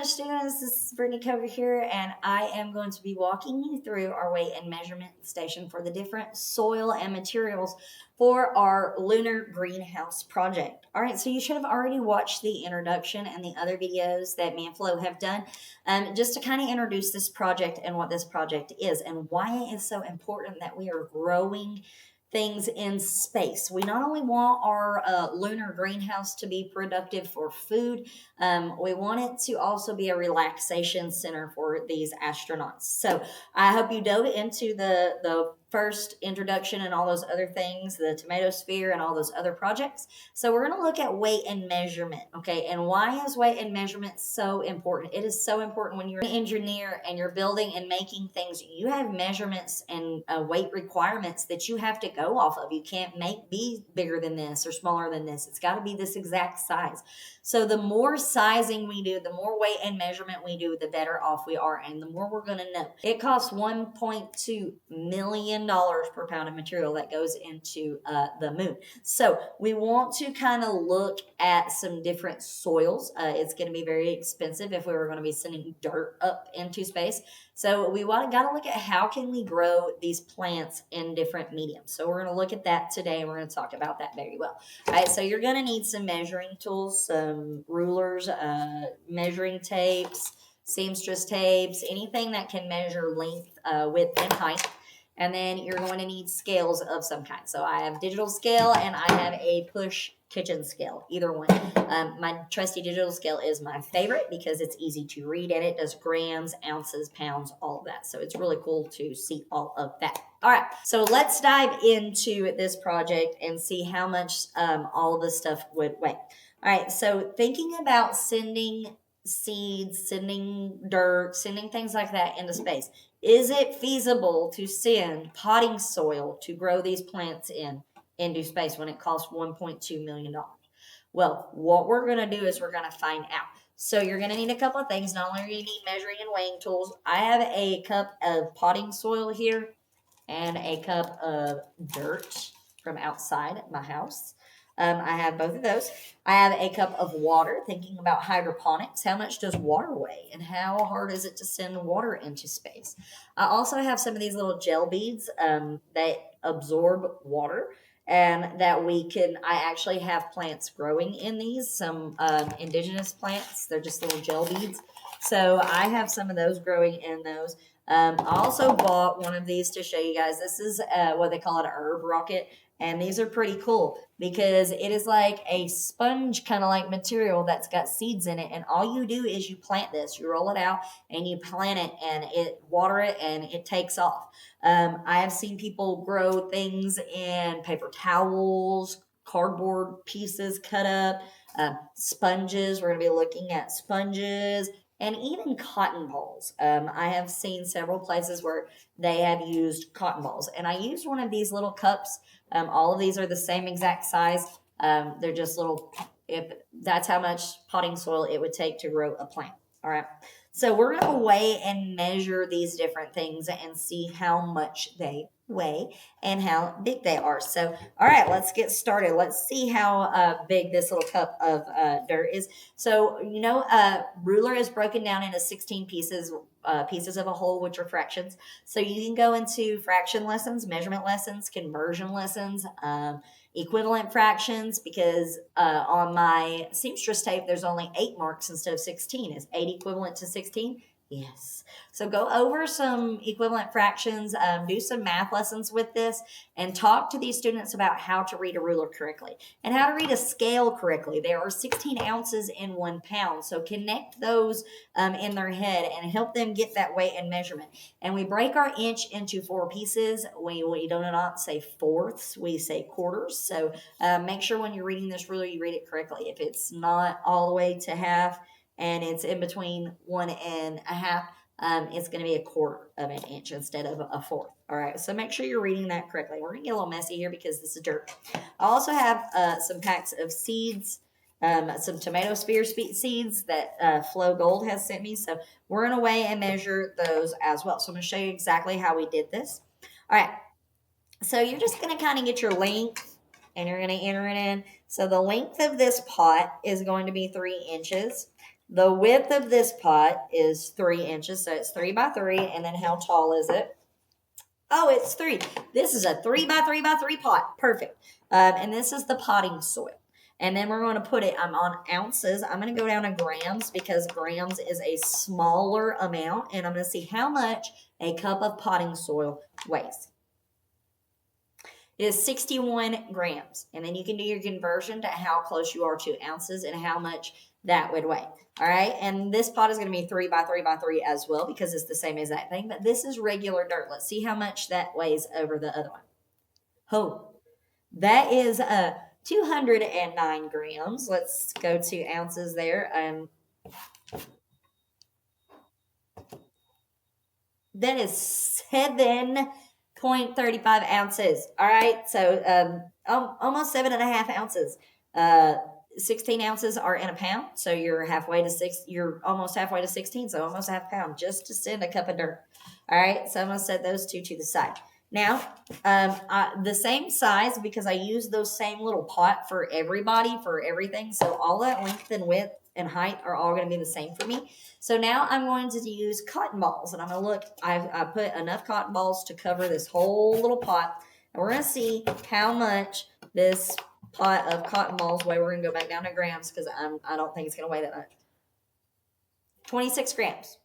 much, students. This is Brittany Cover here, and I am going to be walking you through our weight and measurement station for the different soil and materials for our lunar greenhouse project. All right, so you should have already watched the introduction and the other videos that me and Flo have done just to kind of introduce this project and what this project is and why it is so important that we are growing things in space. We not only want our lunar greenhouse to be productive for food, we want it to also be a relaxation center for these astronauts. So I hope you dove into the first introduction and all those other things, the tomato sphere and all those other projects. So we're going to look at weight and measurement, okay? And why is weight and measurement so important? It is so important when you're an engineer and you're building and making things. You have measurements and weight requirements that you have to go off of. You can't be bigger than this or smaller than this. It's got to be this exact size. So the more sizing we do, the more weight and measurement we do, the better off we are, and the more we're going to know. It costs $1.2 million per pound of material that goes into the moon. So we want to kind of look at some different soils. It's going to be very expensive if we were going to be sending dirt up into space. So we got to look at how can we grow these plants in different mediums. So we're going to look at that today, and we're going to talk about that very well. All right, so you're going to need some measuring tools, some rulers, measuring tapes, seamstress tapes, anything that can measure length, width, and height. And then you're going to need scales of some kind. So I have digital scale and I have a push kitchen scale, either one. My trusty digital scale is my favorite because it's easy to read and it does grams, ounces, pounds, all of that. So it's really cool to see all of that. All right, so let's dive into this project and see how much all of this stuff would weigh. All right, so thinking about sending seeds, sending dirt, sending things like that into space. Is it feasible to send potting soil to grow these plants into space when it costs $1.2 million? Well, what we're going to do is we're going to find out. So you're going to need a couple of things. Not only are you going to need measuring and weighing tools, I have a cup of potting soil here and a cup of dirt from outside my house. I have both of those. I have a cup of water, thinking about hydroponics. How much does water weigh and how hard is it to send water into space? I also have some of these little gel beads that absorb water and that I actually have plants growing in these, some indigenous plants. They're just little gel beads. So I have some of those growing in those. I also bought one of these to show you guys. This is what they call an herb rocket. And these are pretty cool because it is like a sponge kind of like material that's got seeds in it. And all you do is you plant this. You roll it out and you plant it and water it and it takes off. I have seen people grow things in paper towels, cardboard pieces cut up, sponges. We're going to be looking at sponges and even cotton balls. I have seen several places where they have used cotton balls. And I used one of these little cups. All of these are the same exact size. They're just little, if that's how much potting soil it would take to grow a plant. All right. So we're going to weigh and measure these different things and see how much they weigh and how big they are. So, all right, let's get started. Let's see how big this little cup of dirt is. So, ruler is broken down into 16 pieces of a whole, which are fractions. So you can go into fraction lessons, measurement lessons, conversion lessons, equivalent fractions, because on my seamstress tape, there's only 8 marks instead of 16. Is 8 equivalent to 16? Yes. So go over some equivalent fractions, do some math lessons with this, and talk to these students about how to read a ruler correctly and how to read a scale correctly. There are 16 ounces in 1 pound. So connect those in their head and help them get that weight and measurement. And we break our inch into 4 pieces. We do not say fourths, we say quarters. So make sure when you're reading this ruler, you read it correctly. If it's not all the way to half, and it's in between 1 and a half, it's going to be a quarter of an inch instead of a fourth. All right, so make sure you're reading that correctly. We're going to get a little messy here because this is dirt. I also have some packs of seeds, some tomato sphere seeds that Flo Gold has sent me. So we're going to weigh and measure those as well. So I'm going to show you exactly how we did this. All right, so you're just going to kind of get your length and you're going to enter it in. So the length of this pot is going to be 3 inches. The width of this pot is 3 inches, so it's 3 by 3. And then how tall is it? Oh, it's 3. This is a 3 by 3 by 3 pot. Perfect. And this is the potting soil. And then we're going to put it, I'm on ounces. I'm going to go down to grams because grams is a smaller amount. And I'm going to see how much a cup of potting soil weighs. It is 61 grams. And then you can do your conversion to how close you are to ounces and how much that would weigh. All right. And this pot is going to be 3 by 3 by 3 as well because it's the same as that thing. But this is regular dirt. Let's see how much that weighs over the other one. Oh, that is 209 grams. Let's go to ounces there. That is 7.35 ounces. All right. So almost 7.5 ounces. 16 ounces are in a pound, so you're almost halfway to 16, so almost half a pound just to send a cup of dirt. All right, so I'm going to set those two to the side. Now, the same size because I use those same little pot for everybody, for everything, so all that length and width and height are all going to be the same for me. So now I'm going to use cotton balls, and I'm going to look, I put enough cotton balls to cover this whole little pot, and we're going to see how much this pot of cotton balls weigh. We're going to go back down to grams because I don't think it's going to weigh that much. 26 grams.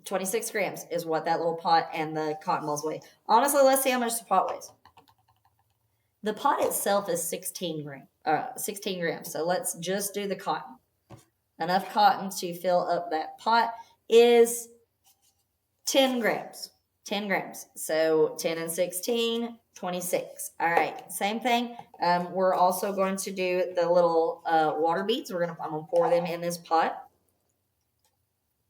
26 grams is what that little pot and the cotton balls weigh. Honestly, let's see how much the pot weighs. The pot itself is 16 grams. So let's just do the cotton. Enough cotton to fill up that pot is 10 grams. 10 grams. So 10 and 16, 26. All right, same thing. We're also going to do the little water beads. I'm gonna pour them in this pot,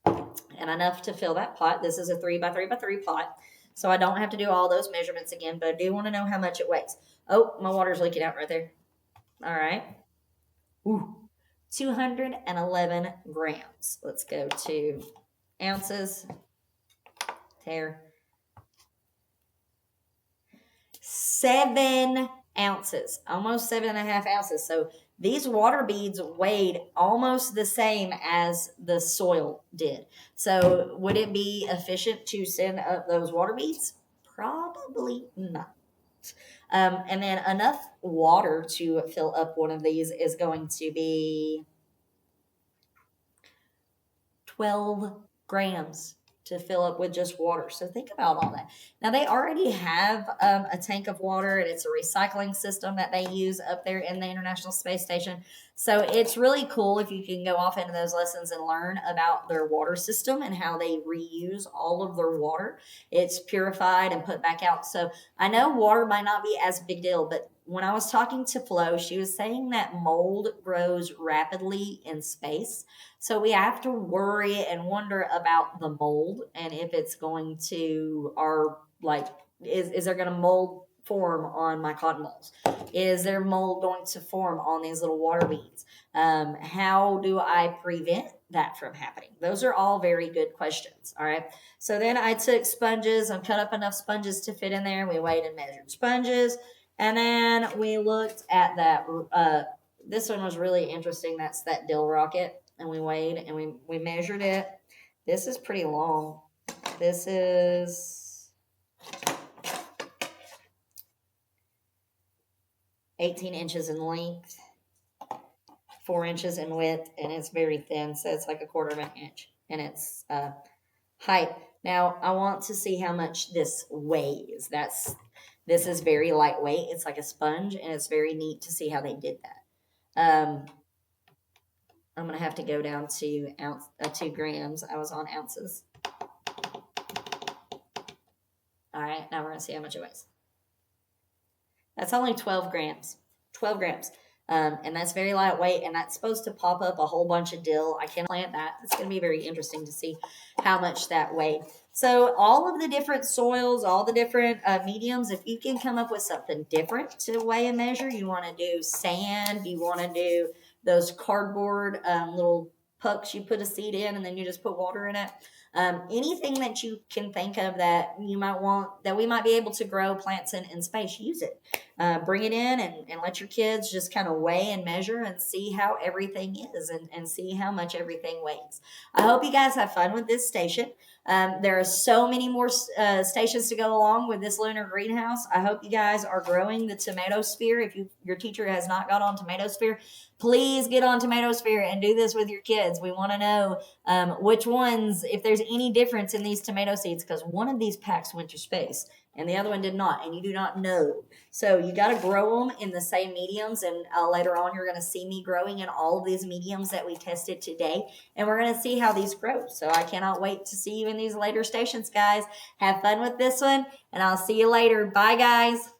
and enough to fill that pot. This is a 3 by 3 by 3 pot, so I don't have to do all those measurements again. But I do want to know how much it weighs. Oh, my water's leaking out right there. All right. Ooh, 211 grams. Let's go to ounces. There. 7 ounces, almost 7.5 ounces. So these water beads weighed almost the same as the soil did. So would it be efficient to send up those water beads? Probably not. And then enough water to fill up one of these is going to be 12 grams to fill up with just water. So think about all that. Now, they already have a tank of water, and it's a recycling system that they use up there in the International Space Station. So it's really cool if you can go off into those lessons and learn about their water system and how they reuse all of their water. It's purified and put back out. So I know water might not be as big deal, but when I was talking to Flo, she was saying that mold grows rapidly in space. So we have to worry and wonder about the mold and if it's going to is there going to mold form on my cotton balls? Is there mold going to form on these little water beads? How do I prevent that from happening? Those are all very good questions. All right. So then I took sponges and cut up enough sponges to fit in there. We weighed and measured sponges. And then we looked at that. This one was really interesting. That's that dill rocket. And we weighed and we measured it. This is pretty long. This is 18 inches in length, 4 inches in width, and it's very thin. So it's like a quarter of an inch. And it's height. Now, I want to see how much this weighs. This is very lightweight. It's like a sponge, and it's very neat to see how they did that. I'm going to have to go down to 2 grams. I was on ounces. All right, now we're going to see how much it weighs. That's only 12 grams. 12 grams. And that's very lightweight, and that's supposed to pop up a whole bunch of dill. I can plant that. It's going to be very interesting to see how much that weighed. So all of the different soils, all the different mediums, if you can come up with something different to weigh and measure, you want to do sand, you want to do those cardboard little pucks you put a seed in and then you just put water in it. Anything that you can think of that you might want, that we might be able to grow plants in space, use it. bring it in and let your kids just kind of weigh and measure and see how everything is and see how much everything weighs. I hope you guys have fun with this station. There are so many more stations to go along with this lunar greenhouse. I hope you guys are growing the tomato sphere. If your teacher has not got on tomato sphere, please get on tomato sphere and do this with your kids. We want to know which ones, if there's any difference in these tomato seeds, because one of these packs went to space and the other one did not, and you do not know. So you got to grow them in the same mediums, and later on you're going to see me growing in all of these mediums that we tested today, and we're going to see how these grow. So I cannot wait to see you in these later stations, guys. Have fun with this one, and I'll see you later. Bye, guys.